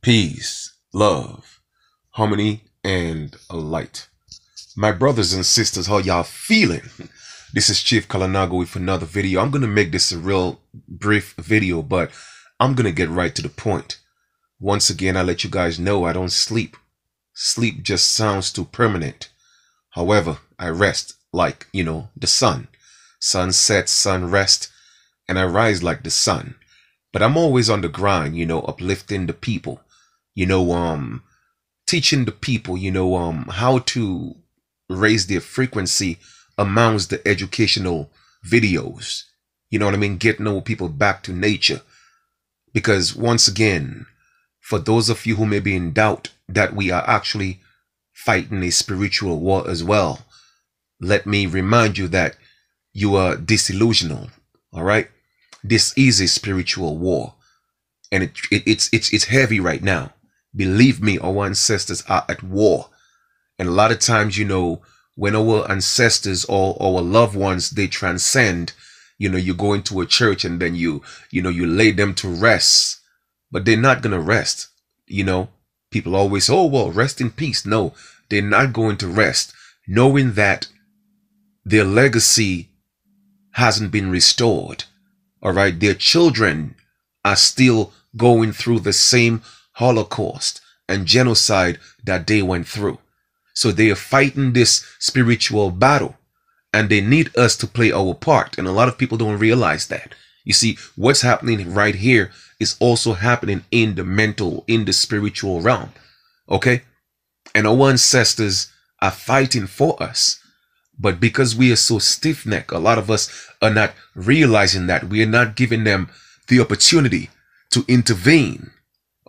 peace, love, harmony, and a light. My brothers and sisters, how y'all feeling? This is Chief Kalanago with another video. I'm going to make this a real brief video, but I'm going to get right to the point. Once again, I let you guys know I don't sleep. Sleep just sounds too permanent. However, I rest like, the sun. Sun sets, sun rest, and I rise like the sun. But I'm always on the grind, uplifting the people, teaching the people, how to raise their frequency amongst the educational videos. You know what I mean? Getting our people back to nature. Because once again, for those of you who may be in doubt that we are actually fighting a spiritual war as well, let me remind you that you are disillusional. All right? This is a spiritual war, and it's heavy right now. Believe me, our ancestors are at war. And a lot of times, when our ancestors or our loved ones, they transcend, you go into a church and then you lay them to rest, but they're not going to rest. People always say, oh, well, rest in peace. No, they're not going to rest, knowing that their legacy hasn't been restored. All right. Their children are still going through the same Holocaust and genocide that they went through. So they are fighting this spiritual battle, and they need us to play our part. And a lot of people don't realize that. You see, what's happening right here is also happening in the mental, in the spiritual realm. Okay. And our ancestors are fighting for us. But because we are so stiff-necked, a lot of us are not realizing that. We are not giving them the opportunity to intervene.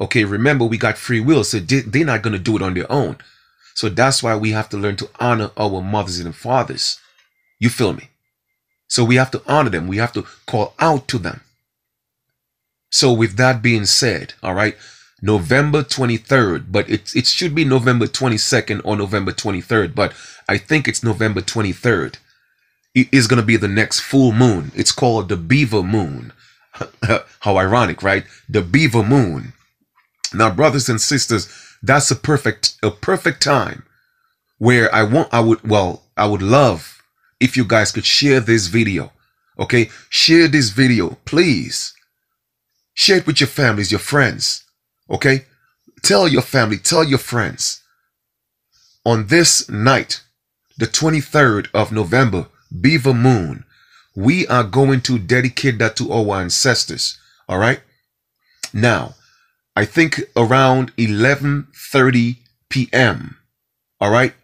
Okay, remember, we got free will, so they're not going to do it on their own. So that's why we have to learn to honor our mothers and fathers. You feel me? So we have to honor them. We have to call out to them. So with that being said, all right, November 23rd, but it should be November 22nd or November 23rd, but I think it's November 23rd. It is going to be the next full moon. It's called the Beaver Moon. How ironic, right? The Beaver Moon. Now, brothers and sisters, that's a perfect time where I would love if you guys could share this video. Okay? Share this video, please. Share it with your families, your friends. Okay? Tell your family, tell your friends. On this night, the 23rd of November, Beaver Moon, we are going to dedicate that to our ancestors. All right? Now, I think around 11:30 p.m. All right?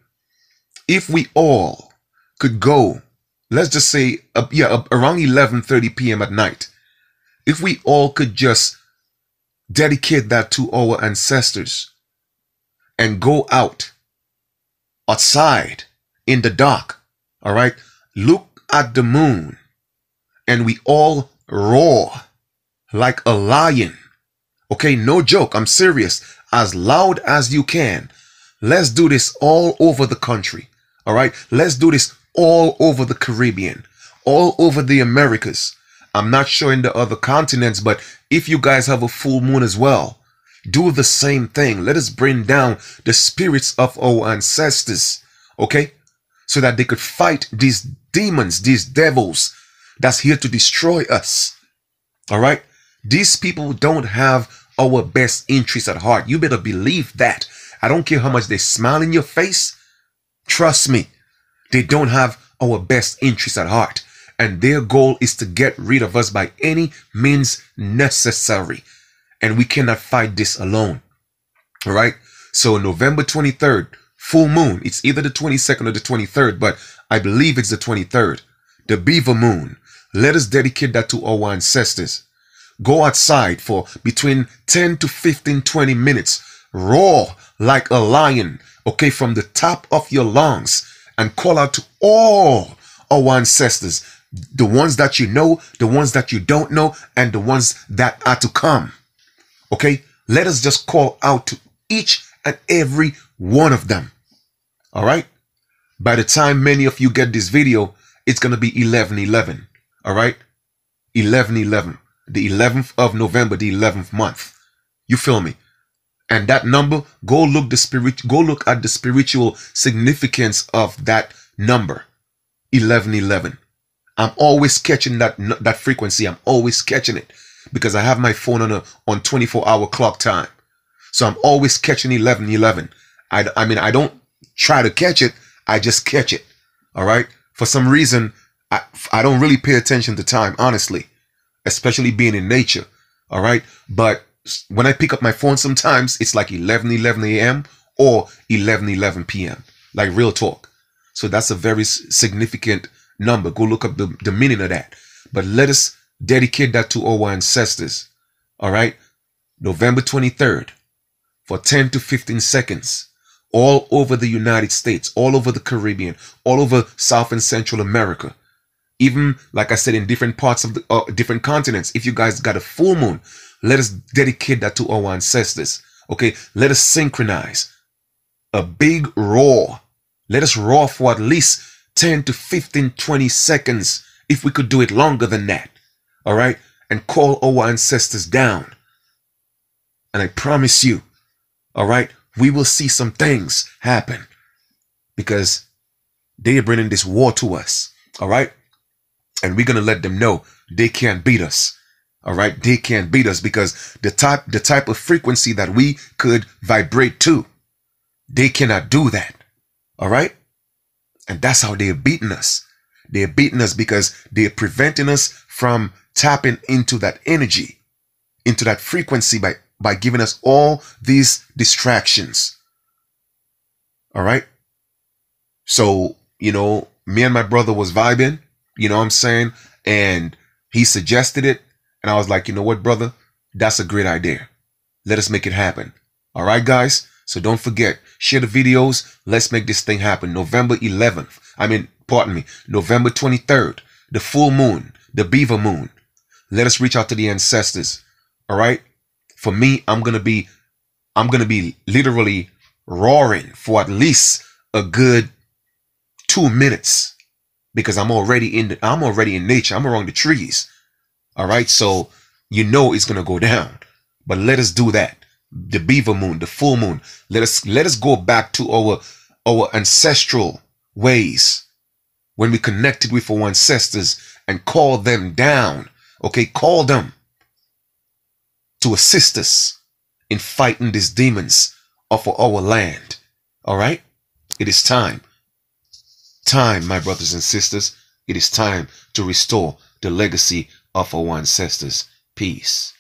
If we all could go, let's just say, around 11:30 p.m. at night, if we all could just dedicate that to our ancestors and go outside in the dark, all right, look at the moon, and we all roar like a lion. Okay, no joke, I'm serious. As loud as you can. Let's do this all over the country. All right, let's do this all over the Caribbean, all over the Americas. I'm not sure in the other continents, but if you guys have a full moon as well, do the same thing. Let us bring down the spirits of our ancestors, okay? So that they could fight these demons, these devils that's here to destroy us. All right? These people don't have our best interests at heart. You better believe that. I don't care how much they smile in your face. Trust me, they don't have our best interests at heart. And their goal is to get rid of us by any means necessary. And we cannot fight this alone. All right? So November 23rd, full moon. It's either the 22nd or the 23rd, but I believe it's the 23rd. The Beaver Moon. Let us dedicate that to our ancestors. Go outside for between 10 to 15, 20 minutes. Roar like a lion, okay, from the top of your lungs, and call out to all our ancestors. The ones that you know, the ones that you don't know, and the ones that are to come. Okay? Let us just call out to each and every one of them. All right? By the time many of you get this video, it's going to be 11/11. All right? 11/11. The 11th of November, the 11th month. You feel me? And that number, go look at the spiritual significance of that number, 1111. I'm always catching that frequency. I'm always catching it because I have my phone on 24-hour clock time. So I'm always catching 1111. I mean, I don't try to catch it. I just catch it. All right. For some reason, I don't really pay attention to time, honestly, especially being in nature. All right. But when I pick up my phone, sometimes it's like 11:11 a.m. or 11:11 p.m. Like real talk. So that's a very significant number. Go look up the meaning of that. But let us dedicate that to our ancestors. All right. November 23rd for 10 to 15 seconds. All over the United States, all over the Caribbean, all over South and Central America. Even, like I said, in different parts of the different continents. If you guys got a full moon, let us dedicate that to our ancestors. Okay, let us synchronize. A big roar. Let us roar for at least 10 to 15, 20 seconds. If we could do it longer than that. All right, and call our ancestors down. And I promise you, all right, we will see some things happen because they are bringing this war to us. All right. And we're going to let them know they can't beat us. All right. They can't beat us because the type of frequency that we could vibrate to, they cannot do that. All right. And that's how they're beating us. They're beating us because they're preventing us from tapping into that energy, into that frequency by giving us all these distractions. All right. So, you know, me and my brother was vibing, you know what I'm saying? And he suggested it. And I was like, you know what, brother? That's a great idea. Let us make it happen. All right, guys. So don't forget, share the videos. Let's make this thing happen. November 11th. November 23rd, the full moon, the Beaver Moon. Let us reach out to the ancestors. All right. For me, I'm going to be literally roaring for at least a good 2 minutes because I'm already in nature. I'm around the trees. All right. So, you know, it's going to go down, but let us do that. The Beaver Moon, the full moon. Let us go back to our ancestral ways when we connected with our ancestors and call them down. Okay. Call them to assist us in fighting these demons off of our land. All right. It is time. Time, my brothers and sisters. It is time to restore the legacy of our ancestors. Peace.